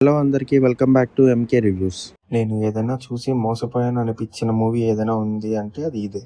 Hello అందరికీ welcome back to MK reviews. నేను ఏదైనా చూసి మోసపోయాను అనిపించిన మూవీ ఏదైనా ఉంది అంటే అది ఇదే.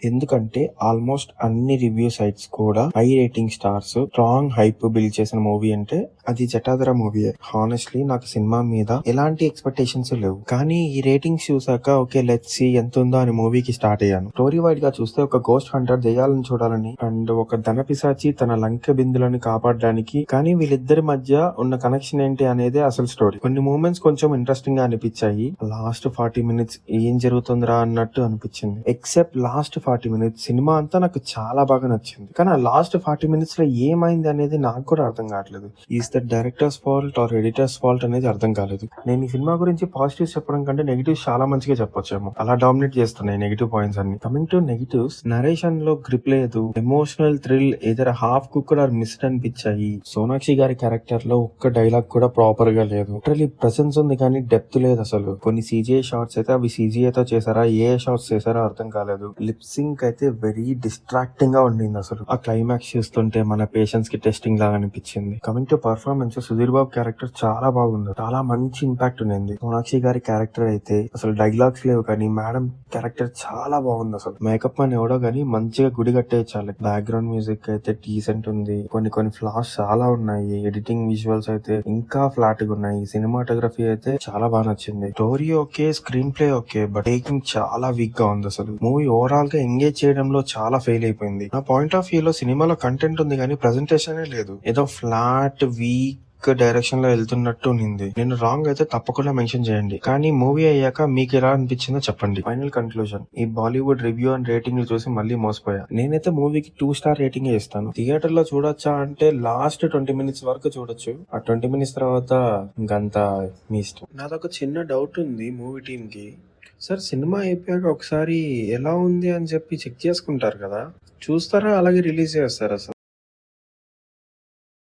ఎందుకంటే ఆల్మోస్ట్ అన్ని రివ్యూ సైట్స్ కూడా high rating stars, strong hype build చేసిన మూవీ అంటే అది జటాధర మూవీయే. హానెస్ట్లీ నాకు సినిమా మీద ఎలాంటి ఎక్స్పెక్టేషన్స్ లేవు, కానీ ఈ రేటింగ్స్ చూసాక ఓకే లెట్స్ సీ ఎంత ఉందో అని మూవీకి స్టార్ట్ అయ్యాను. స్టోరీ వైడ్ గా చూస్తే ఒక గోస్ట్ హంటర్ దెయ్యాలను చూడాలని అండ్ ఒక ధనపిశాచి తన లంక బిందులను కాపాడడానికి, కానీ వీళ్ళిద్దరి మధ్య ఉన్న కనెక్షన్ ఏంటి అనేది అసలు స్టోరీ. కొన్ని మూమెంట్స్ కొంచెం ఇంట్రెస్టింగ్ గా అనిపించాయి. లాస్ట్ 40 minutes ఏం జరుగుతుందిరా అన్నట్టు అనిపించింది. ఎక్సెప్ట్ లాస్ట్ 40 minutes సినిమా అంతా నాకు చాలా బాగా నచ్చింది, కానీ ఆ లాస్ట్ 40 minutes లో ఏమైంది అనేది నాకు కూడా అర్థం కావట్లేదు. Is the director's fault or editor's fault అనేది అర్థం కాలేదు. నేను ఈ సినిమా గురించి పాజిటివ్స్ చెప్పడం కంటే నెగిటివ్స్ చాలా మంచిగా చెప్పొచ్చేమో, అలా డామినేట్ చేస్తున్నాయి నెగిటివ్ పాయింట్స్ అన్ని. కమింగ్ టు నెగిటివ్స్, నరేషన్ లో గ్రిప్ లేదు, ఎమోషనల్ థ్రిల్ ఏదైనా హాఫ్ కుక్డ్ ఆర్ మిస్డ్ అనిపించాయి. సోనాక్షి గారి క్యారెక్టర్ లో ఒక్క డైలాగ్ కూడా ప్రాపర్ గా లేదు. లిటరలీ ప్రెసెన్స్ ఉంది కానీ డెప్త్ లేదు అసలు. కొన్ని CGI షార్ట్స్ అయితే అవి CGI తో చేశారా, ఏ షార్ట్స్ చేశారో అర్థం కాలేదు. లిప్సింగ్ అయితే వెరీ డిస్ట్రాక్టింగ్ గా ఉండింది అసలు. ఆ క్లైమాక్స్ చూస్తుంటే మన పేషెన్స్ కి టెస్టింగ్ లాగా అనిపించింది. Coming to performance, Sudheer Babu character చాలా బాగుంది, చాలా మంచి ఇంపాక్ట్ ఉంది. సోనాక్షి గారి క్యారెక్టర్ అయితే అసలు డైలాగ్స్ లేవు, కానీ మేడం క్యారెక్టర్ చాలా బాగుంది అసలు. మేకప్ అని ఎవడో గానీ మంచిగా గుడి కట్టేయచ్చాలి. బ్యాక్గ్రౌండ్ మ్యూజిక్ అయితే డీసెంట్ ఉంది. కొన్ని ఫ్లాస్ చాలా ఉన్నాయి. ఎడిటింగ్ విజువల్స్ అయితే ఇంకా ఫ్లాట్ గా ఉన్నాయి. సినిమాటోగ్రఫీ అయితే చాలా బాగా నచ్చింది. Story okay, screen play okay, but taking చాలా వీక్ గా ఉంది అసలు. మూవీ ఓవరాల్ గా ఎంగేజ్ చేయడంలో చాలా ఫెయిల్ అయిపోయింది. నా పాయింట్ ఆఫ్ వ్యూ లో సినిమాలో కంటెంట్ ఉంది కానీ ప్రెజెంటేషన్ లేదు. ఏదో ఫ్లాట్ వీక్ డైరెక్షన్ లో వెళ్తున్నట్టు ఉంది. నేను రాంగ్ అయితే తప్పకుండా మెన్షన్ చేయండి, కానీ మూవీ అయ్యాక మీకు ఎలా అనిపించిందో చెప్పండి. ఫైనల్ కన్క్లూజన్, ఈ బాలీవుడ్ రివ్యూ అండ్ రేటింగ్ చూసి మళ్ళీ మోసపోయా. నేనైతే మూవీకి 2 star రేటింగ్ ఇస్తాను. థియేటర్ లో చూడొచ్చా అంటే లాస్ట్ 20 minutes వరకు చూడొచ్చు. ఆ 20 minutes తర్వాత ఇంకంతా మీ ఇష్టం. నాదొక చిన్న డౌట్ ఉంది మూవీ టీమ్ కి. సార్, సినిమా అయిపోయాక ఒకసారి ఎలా ఉంది అని చెప్పి చెక్ చేసుకుంటారు కదా, చూస్తారా అలాగే రిలీజ్ చేస్తారా సార్?